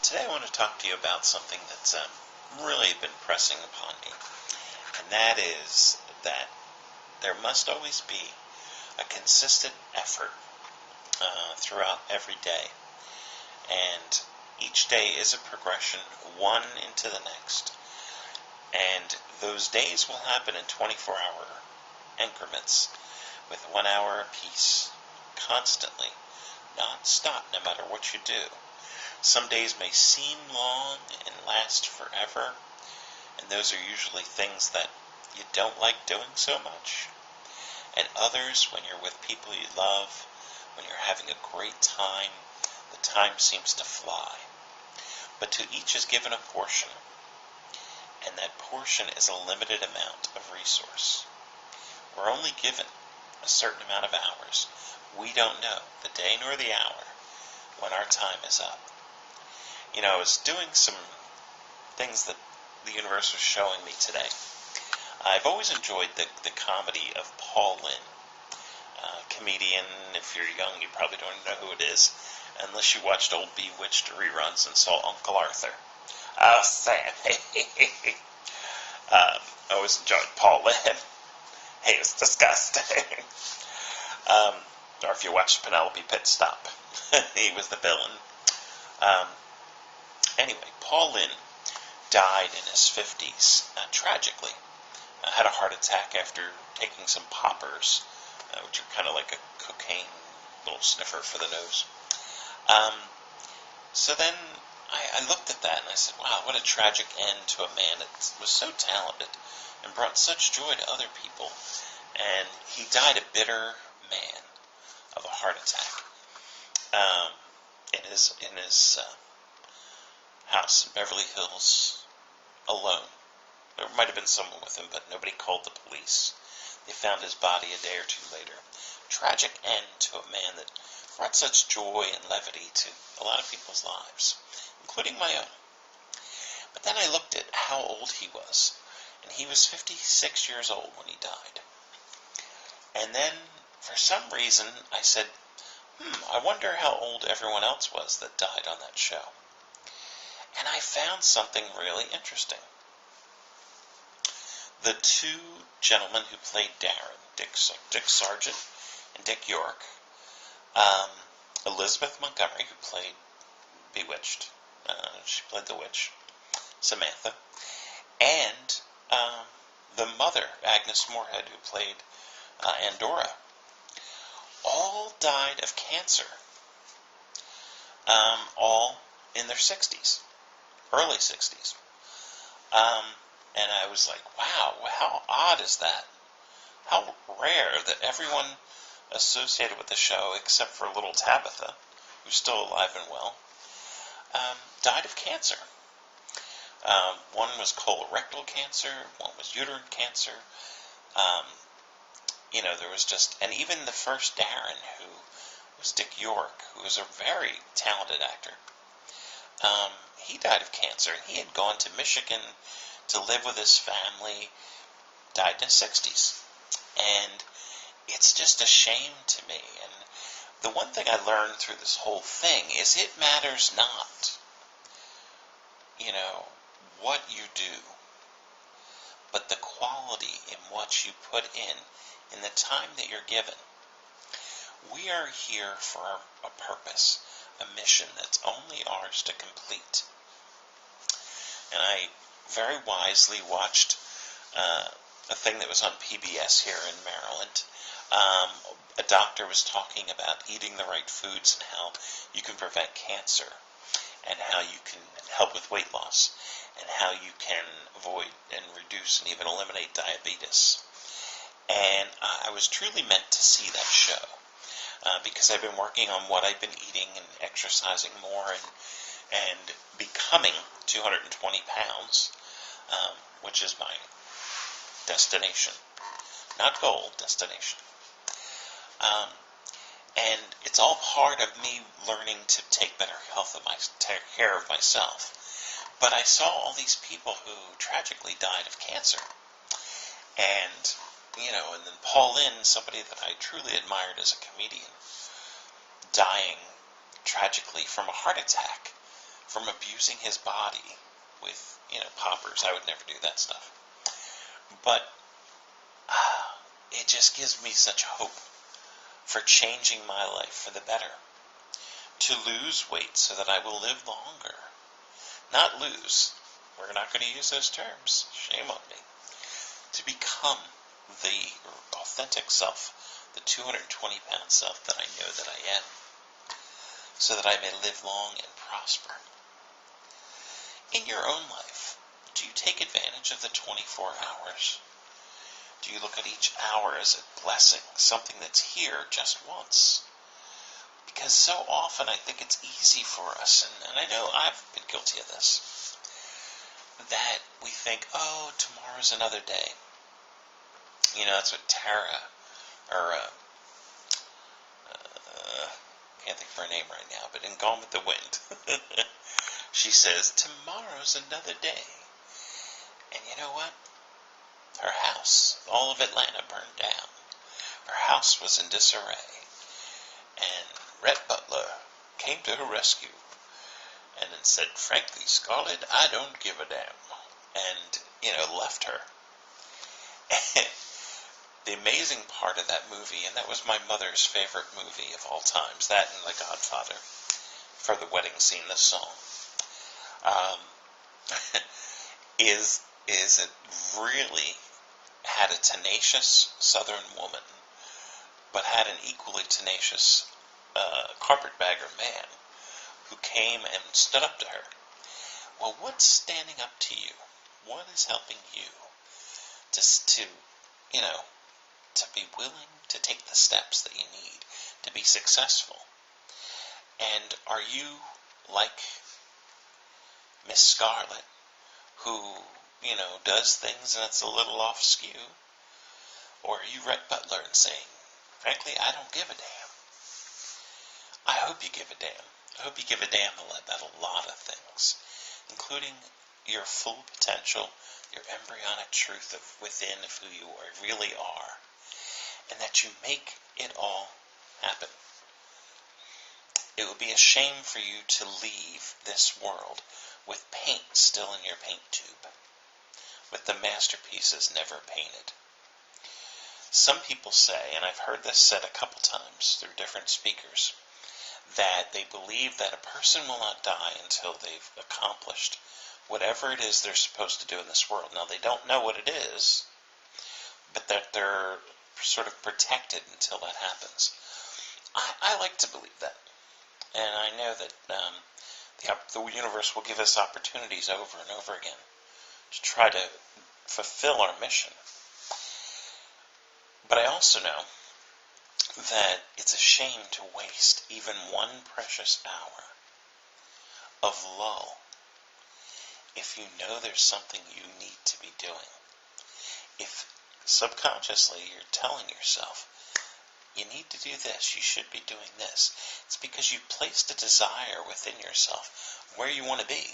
Today I want to talk to you about something that's really been pressing upon me, and that is that there must always be a consistent effort throughout every day, and each day is a progression, one into the next, and those days will happen in 24-hour increments with 1 hour apiece, constantly, non-stop, no matter what you do. Some days may seem long and last forever, and those are usually things that you don't like doing so much. And others, when you're with people you love, when you're having a great time, the time seems to fly. But to each is given a portion, and that portion is a limited amount of resource. We're only given a certain amount of hours. We don't know the day nor the hour when our time is up. You know, I was doing some things that the universe was showing me today. I've always enjoyed the comedy of Paul Lynde, comedian. If you're young, you probably don't know who it is, unless you watched old Bewitched reruns and saw Uncle Arthur. Oh, Sam. I always enjoyed Paul Lynde. He was disgusting. Or if you watched Penelope Pit Stop, he was the villain. Anyway, Paul Lynde died in his 50s, tragically. Had a heart attack after taking some poppers, which are kind of like a cocaine little sniffer for the nose. So then I looked at that and I said, wow, what a tragic end to a man that was so talented and brought such joy to other people. And he died a bitter man of a heart attack in his house in Beverly Hills alone. There might have been someone with him, but nobody called the police. They found his body a day or two later. Tragic end to a man that brought such joy and levity to a lot of people's lives, including my own. But then I looked at how old he was, and he was 56 years old when he died. And then, for some reason, I said, I wonder how old everyone else was that died on that show. And I found something really interesting. The two gentlemen who played Darren, Dick Sargent and Dick York, Elizabeth Montgomery, who played Bewitched, she played the witch, Samantha, and the mother, Agnes Moorehead, who played Andorra, all died of cancer, all in their 60s, early 60s. And I was like, wow, how odd is that? How rare that everyone associated with the show, except for little Tabitha, who's still alive and well, died of cancer. One was colorectal cancer, one was uterine cancer. There was just, and even the first Darren, who was Dick York, who was a very talented actor, he died of cancer, and he had gone to Michigan to live with his family, died in his 60s. And it's just a shame to me. And the one thing I learned through this whole thing is it matters not, what you do, but the quality in what you put in the time that you're given. We are here for a purpose, a mission that's only ours to complete. And I very wisely watched a thing that was on PBS here in Maryland. A doctor was talking about eating the right foods and how you can prevent cancer, and how you can help with weight loss, and how you can avoid and reduce and even eliminate diabetes. And I was truly meant to see that show, because I've been working on what I've been eating and exercising more and becoming 220 pounds, which is my destination. Not goal, destination. And it's all part of me learning to take better take care of myself. But I saw all these people who tragically died of cancer. And then Paul Lynde, somebody that I truly admired as a comedian, dying tragically from a heart attack from abusing his body with, poppers. I would never do that stuff. But it just gives me such hope for changing my life for the better. To lose weight so that I will live longer. Not lose. We're not going to use those terms. Shame on me. To become the authentic self, the 220-pound self that I know that I am, so that I may live long and prosper. In your own life, do you take advantage of the 24 hours? Do you look at each hour as a blessing, something that's here just once? Because so often I think it's easy for us, and I know I've been guilty of this, that we think, oh, tomorrow's another day. That's what Tara, or can't think of her name right now, but in Gone with the Wind, she says, tomorrow's another day. And you know what? Her house, all of Atlanta burned down. Her house was in disarray. And Rhett Butler came to her rescue and then said, frankly, Scarlet, I don't give a damn. And, left her. The amazing part of that movie, and that was my mother's favorite movie of all times, that and The Godfather, for the wedding scene, the song, is it really had a tenacious Southern woman, but had an equally tenacious carpetbagger man who came and stood up to her. Well, what's standing up to you? What is helping you to be willing to take the steps that you need to be successful? And are you like Miss Scarlet, who, does things and it's a little off skew? Or are you Rhett Butler and saying, frankly, I don't give a damn? I hope you give a damn. I hope you give a damn about a lot of things, including your full potential, your embryonic truth within of who you really are, and that you make it all happen. It would be a shame for you to leave this world with paint still in your paint tube, with the masterpieces never painted. Some people say, and I've heard this said a couple times through different speakers, that they believe that a person will not die until they've accomplished whatever it is they're supposed to do in this world. Now, they don't know what it is, but that they're sort of protected until that happens. I like to believe that. And I know that the universe will give us opportunities over and over again to try to fulfill our mission. But I also know that it's a shame to waste even one precious hour of lull if you know there's something you need to be doing. If subconsciously you're telling yourself, you need to do this, you should be doing this, it's because you placed a desire within yourself where you want to be.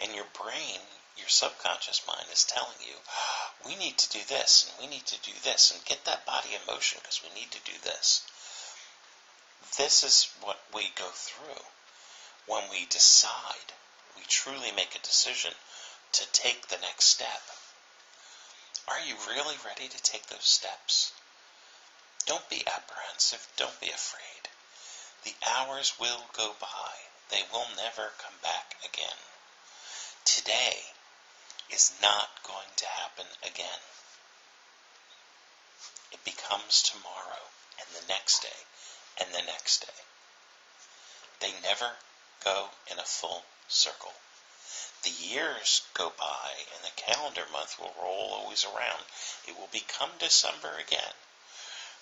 And your brain, your subconscious mind is telling you, we need to do this, and we need to do this, and get that body in motion because we need to do this. This is what we go through when we decide, we truly make a decision to take the next step. Are you really ready to take those steps? Don't be apprehensive. Don't be afraid. The hours will go by. They will never come back again. Today is not going to happen again. It becomes tomorrow, and the next day, and the next day. They never go in a full circle. The years go by, and the calendar month will roll always around. It will become December again,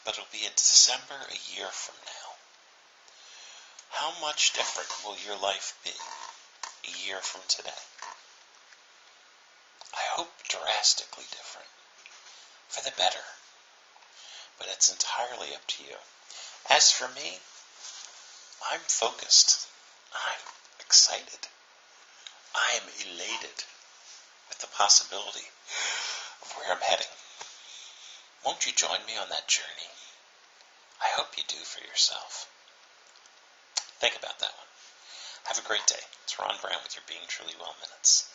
but it'll be a December a year from now. How much different will your life be a year from today? I hope drastically different, for the better, but it's entirely up to you. As for me, I'm focused. I'm excited. I am elated with the possibility of where I'm heading. Won't you join me on that journey? I hope you do for yourself. Think about that one. Have Have a great day. It's Ron Brown with your Being Truly Well Minutes.